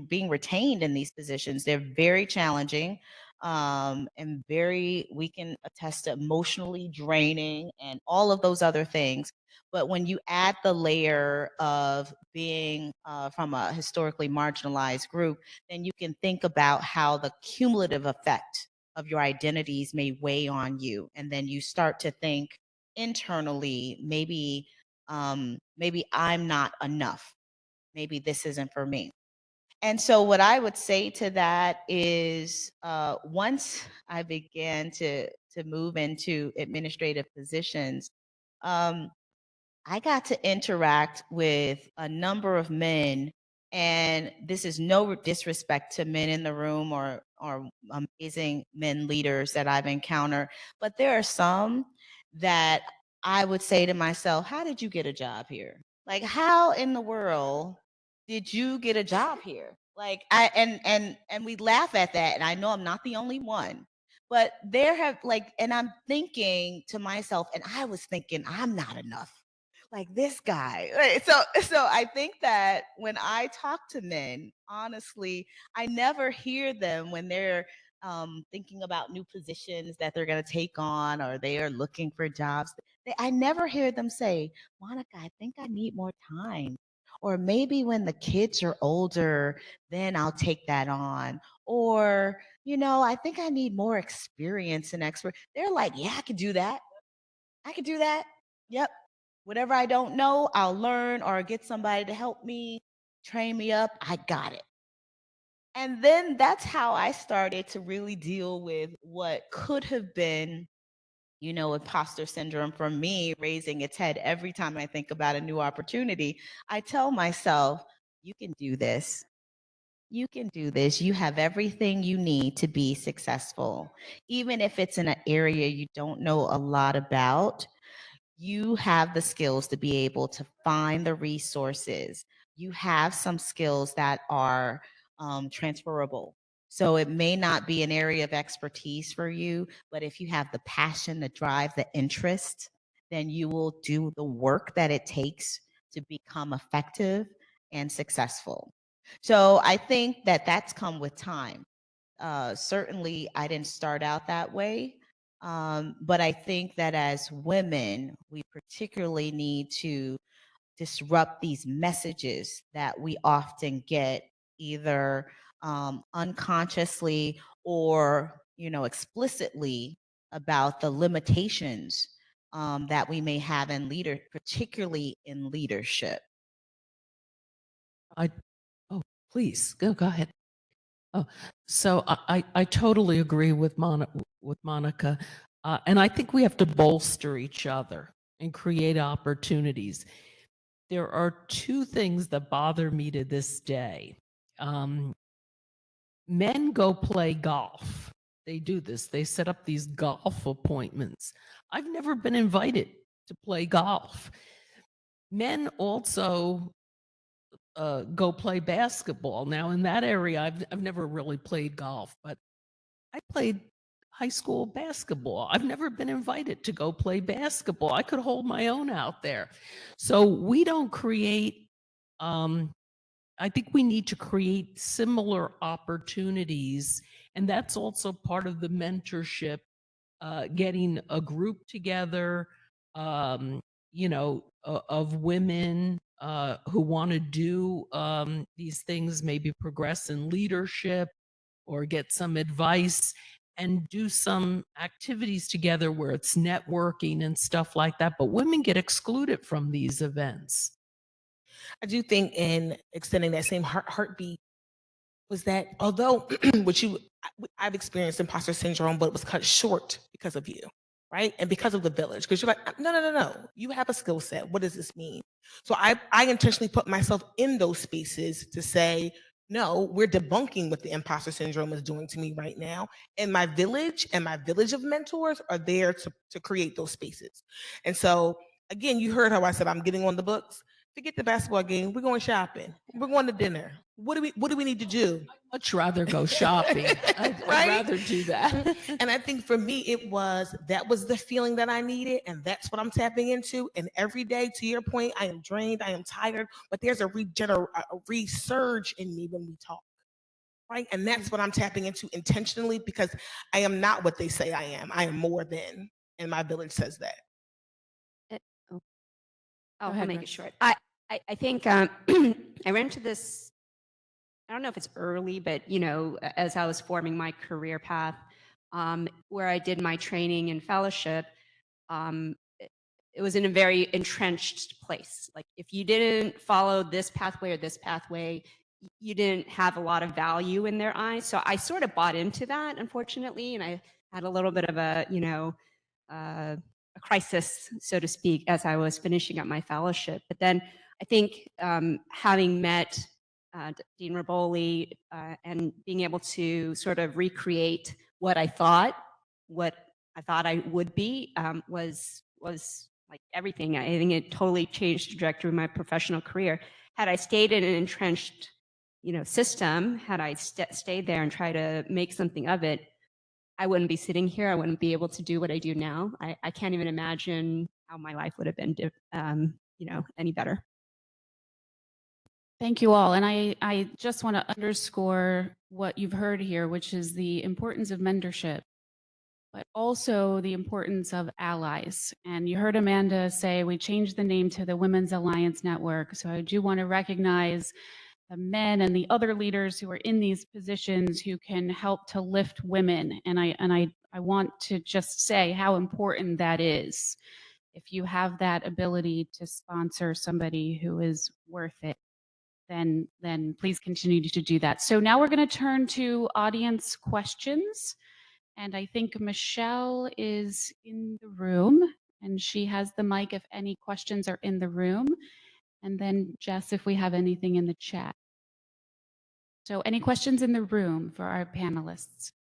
being retained in these positions. They're very challenging, and very, we can attest to, emotionally draining and all of those other things. But when you add the layer of being from a historically marginalized group, then you can think about how the cumulative effect of your identities may weigh on you. And then you start to think internally, maybe I'm not enough. Maybe this isn't for me. And so what I would say to that is once I began to move into administrative positions, I got to interact with a number of men, and this is no disrespect to men in the room or amazing men leaders that I've encountered, but there are some that I would say to myself, how did you get a job here? Like, how in the world did you get a job here? Like, and we laugh at that, and I know I'm not the only one. But there have like, and I'm thinking to myself, and I was thinking, I'm not enough like this guy. Right? So I think that when I talk to men, honestly, I never hear them when they're thinking about new positions that they're going to take on or they are looking for jobs. I never hear them say, Monika, I think I need more time. Or maybe when the kids are older, then I'll take that on. Or, I think I need more experience and expert. They're like, yeah, I can do that. I can do that. Yep. Whatever I don't know, I'll learn or get somebody to help me, train me up. I got it. And then that's how I started to really deal with what could have been, imposter syndrome for me, raising its head every time I think about a new opportunity. I tell myself, you can do this. You can do this. You have everything you need to be successful. Even if it's in an area you don't know a lot about, you have the skills to be able to find the resources. You have some skills that are transferable. So it may not be an area of expertise for you, but if you have the passion, the drive, the interest, then you will do the work that it takes to become effective and successful. So I think that that's come with time. Certainly, I didn't start out that way. But I think that as women, we particularly need to disrupt these messages that we often get either unconsciously or, explicitly about the limitations that we may have in particularly in leadership. Oh, please go ahead. Oh, so I totally agree with Monika, and I think we have to bolster each other and create opportunities. There are two things that bother me to this day. Men go play golf. They do this. They set up these golf appointments. I've never been invited to play golf. Men also go play basketball. Now, in that area, I've never really played golf, but I played high school basketball. I've never been invited to go play basketball. I could hold my own out there. So we don't create, I think we need to create similar opportunities. And that's also part of the mentorship, getting a group together, of women who want to do these things, maybe progress in leadership or get some advice and do some activities together where it's networking and stuff like that. But women get excluded from these events. I do think in extending that same heartbeat was that although I've experienced imposter syndrome, but it was cut short because of you, right? And because of the village, because you're like, no, you have a skill set. What does this mean? So I intentionally put myself in those spaces to say, no, we're debunking what the imposter syndrome is doing to me right now. And my village of mentors are there to create those spaces. And so again, you heard how I said I'm getting on the books. Forget the basketball game. We're going shopping. We're going to dinner. What do we need to do? I'd much rather go shopping. I'd rather do that. And I think for me, that was the feeling that I needed. And that's what I'm tapping into. And every day, to your point, I am drained. I am tired, but there's a resurge in me when we talk. Right. And that's what I'm tapping into intentionally, because I am not what they say I am. I am more than, and my village says that. I'll ahead, make it Grace. short. I think I ran into this, I don't know if it's early, but as I was forming my career path, where I did my training and fellowship, it was in a very entrenched place. Like if you didn't follow this pathway or this pathway, you didn't have a lot of value in their eyes. So I sort of bought into that, unfortunately, and I had a little bit of a, a crisis, so to speak, as I was finishing up my fellowship. But then I think having met Dean Reboli and being able to sort of recreate what I thought I would be was like everything. I think it totally changed the trajectory of my professional career. Had I stayed in an entrenched, system, had I stayed there and tried to make something of it, I wouldn't be sitting here. I wouldn't be able to do what I do now. I can't even imagine how my life would have been, any better. Thank you all. And I just want to underscore what you've heard here, which is the importance of mentorship, but also the importance of allies. And you heard Amanda say we changed the name to the Women's Alliance Network. So I do want to recognize the men and the other leaders who are in these positions who can help to lift women. And I want to just say how important that is. If you have that ability to sponsor somebody who is worth it, then please continue to do that. So now we're going to turn to audience questions. And I think Michelle is in the room and she has the mic if any questions are in the room. And then Jess, if we have anything in the chat. So any questions in the room for our panelists?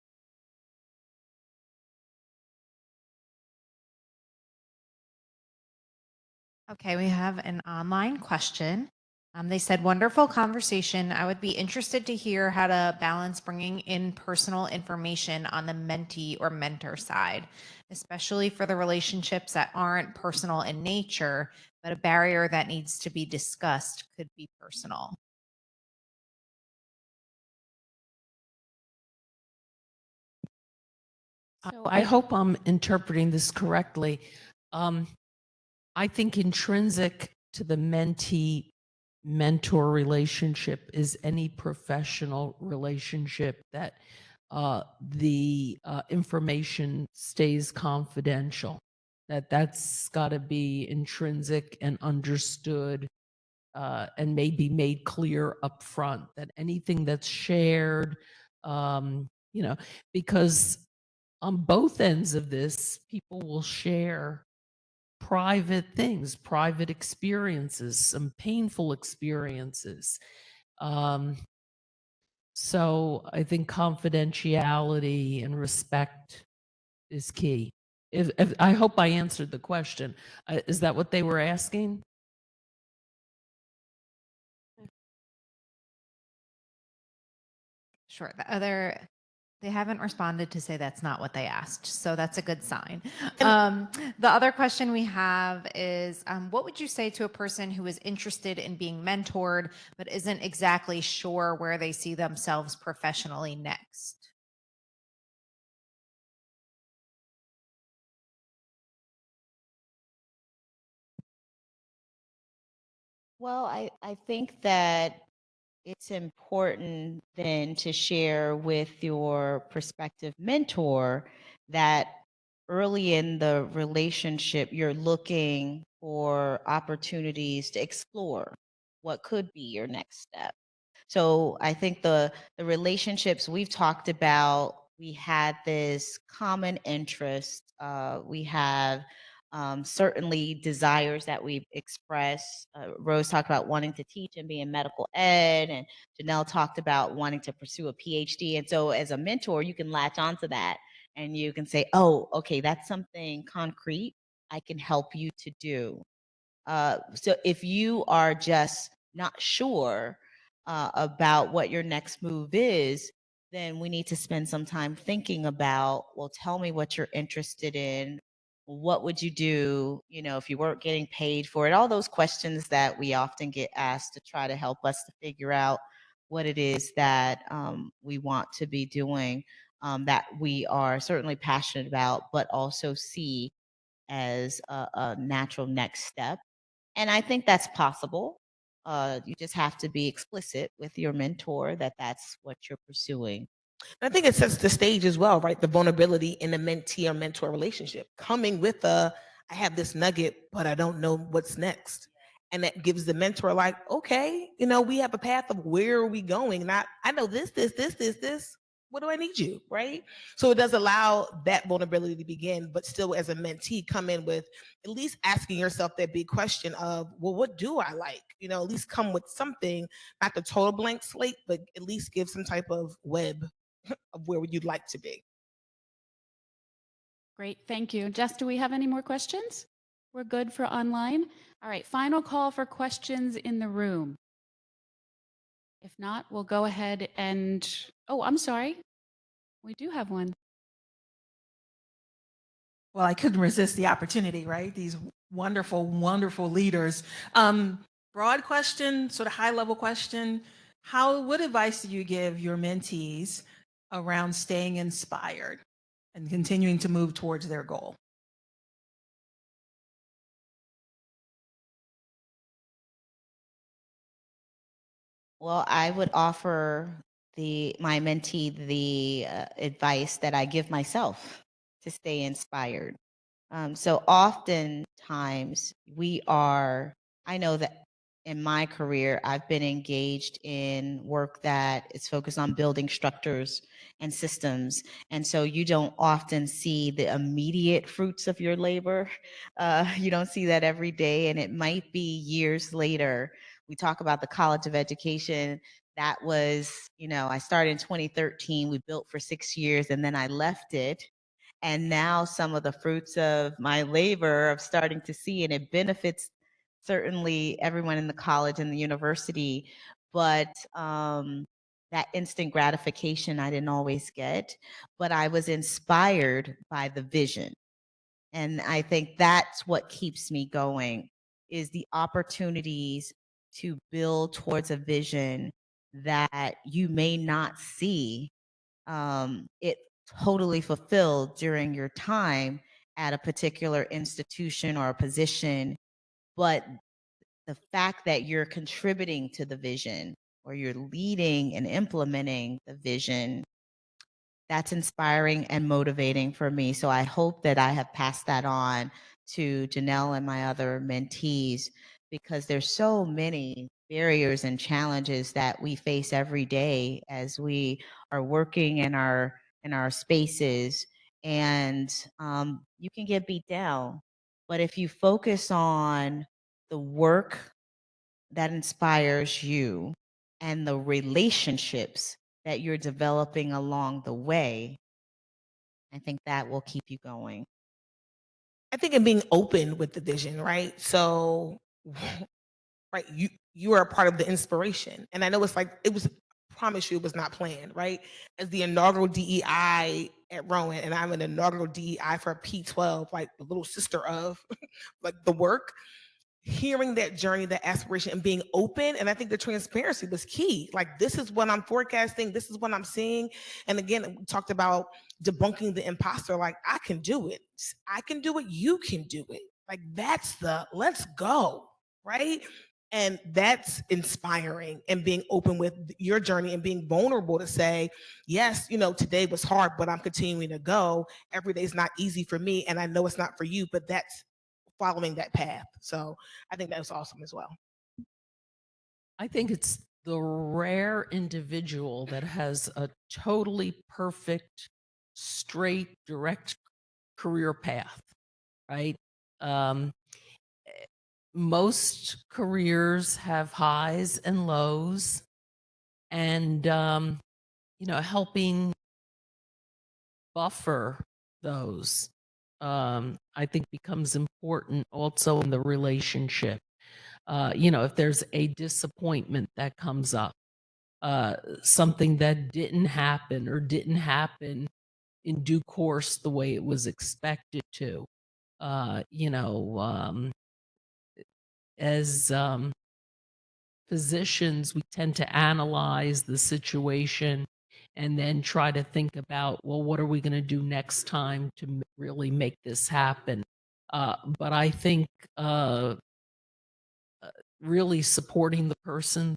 Okay, we have an online question. They said, wonderful conversation. I would be interested to hear how to balance bringing in personal information on the mentee or mentor side, especially for the relationships that aren't personal in nature, but a barrier that needs to be discussed could be personal. So I hope I'm interpreting this correctly. I think intrinsic to the mentee mentor relationship is any professional relationship that the information stays confidential. That's got to be intrinsic and understood and maybe made clear up front, that anything that's shared, because on both ends of this, people will share private things, private experiences, some painful experiences. So I think confidentiality and respect is key. If I hope I answered the question. Is that what they were asking? Sure. They haven't responded to say that's not what they asked, so that's a good sign. The other question we have is, what would you say to a person who is interested in being mentored, but isn't exactly sure where they see themselves professionally next? Well, I think that it's important then to share with your prospective mentor that early in the relationship, you're looking for opportunities to explore what could be your next step. So I think the relationships we've talked about, we had this common interest. We have certainly desires that we express. Rose talked about wanting to teach and be in medical ed, and Janelle talked about wanting to pursue a PhD. And so as a mentor, you can latch onto that and you can say, oh, okay, that's something concrete I can help you to do. So if you are just not sure about what your next move is, then we need to spend some time thinking about, well, tell me what you're interested in. What would you do, if you weren't getting paid for it? All those questions that we often get asked to try to help us to figure out what it is that we want to be doing, that we are certainly passionate about, but also see as a natural next step. And I think that's possible. You just have to be explicit with your mentor that that's what you're pursuing. I think it sets the stage as well, right? The vulnerability in the mentee or mentor relationship, coming with I have this nugget, but I don't know what's next. And that gives the mentor like, okay, we have a path of where are we going? Not, I know this. What do I need you, right? So it does allow that vulnerability to begin, but still as a mentee, come in with at least asking yourself that big question of, well, what do I like? At least come with something, not the total blank slate, but at least give some type of web of where you'd like to be. Great, thank you. Jess, do we have any more questions? We're good for online? All right, final call for questions in the room. If not, we'll go ahead and, oh, I'm sorry. We do have one. Well, I couldn't resist the opportunity, right? These wonderful, wonderful leaders. Broad question, sort of high level question. What advice do you give your mentees around staying inspired and continuing to move towards their goal? Well, I would offer my mentee the advice that I give myself to stay inspired. So oftentimes I know that in my career, I've been engaged in work that is focused on building structures and systems. And so you don't often see the immediate fruits of your labor. You don't see that every day, and it might be years later. We talk about the College of Education. That was, I started in 2013. We built for 6 years, and then I left it. And now some of the fruits of my labor of starting to see, and it benefits certainly everyone in the college and the university, but that instant gratification I didn't always get, but I was inspired by the vision. And I think that's what keeps me going, is the opportunities to build towards a vision that you may not see it totally fulfilled during your time at a particular institution or a position, but the fact that you're contributing to the vision or you're leading and implementing the vision, that's inspiring and motivating for me. So I hope that I have passed that on to Janelle and my other mentees, because there's so many barriers and challenges that we face every day as we are working in our spaces, and you can get beat down. But if you focus on the work that inspires you and the relationships that you're developing along the way, I think that will keep you going. I think in being open with the vision, right? So, right, you are a part of the inspiration. And I know promise you it was not planned, right? As the inaugural DEI at Rowan, and I'm an inaugural DEI for P12, like the little sister of like the work, hearing that journey, that aspiration, and being open. And I think the transparency was key. Like, this is what I'm forecasting, this is what I'm seeing. And again, we talked about debunking the imposter. Like, I can do it, you can do it. Like, that's the let's go, right? And that's inspiring, and being open with your journey and being vulnerable to say, yes, today was hard, but I'm continuing to go. Every day is not easy for me, and I know it's not for you, but that's following that path. So I think that was awesome as well. I think it's the rare individual that has a totally perfect, straight, direct career path, right? Most careers have highs and lows, and helping buffer those, I think, becomes important also in the relationship. If there's a disappointment that comes up, something that didn't happen or didn't happen in due course the way it was expected to, as physicians, we tend to analyze the situation and then try to think about, well, what are we going to do next time to really make this happen? But I think really supporting the person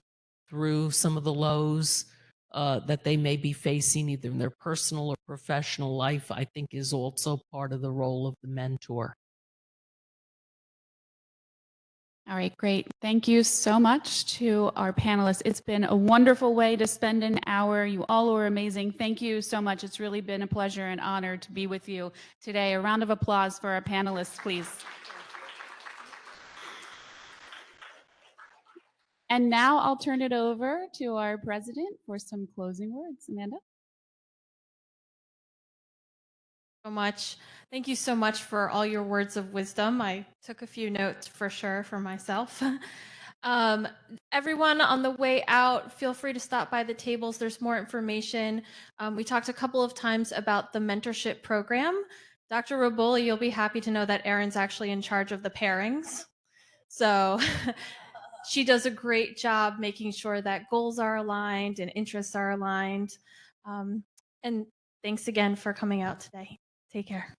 through some of the lows that they may be facing, either in their personal or professional life, I think is also part of the role of the mentor. All right, great. Thank you so much to our panelists. It's been a wonderful way to spend an hour. You all were amazing. Thank you so much. It's really been a pleasure and honor to be with you today. A round of applause for our panelists, please. And now I'll turn it over to our president for some closing words. Amanda? So much. Thank you so much for all your words of wisdom. I took a few notes for sure for myself. Everyone on the way out, feel free to stop by the tables. There's more information. We talked a couple of times about the mentorship program. Dr. Reboli, you'll be happy to know that Erin's actually in charge of the pairings. So she does a great job making sure that goals are aligned and interests are aligned. And thanks again for coming out today. Take care.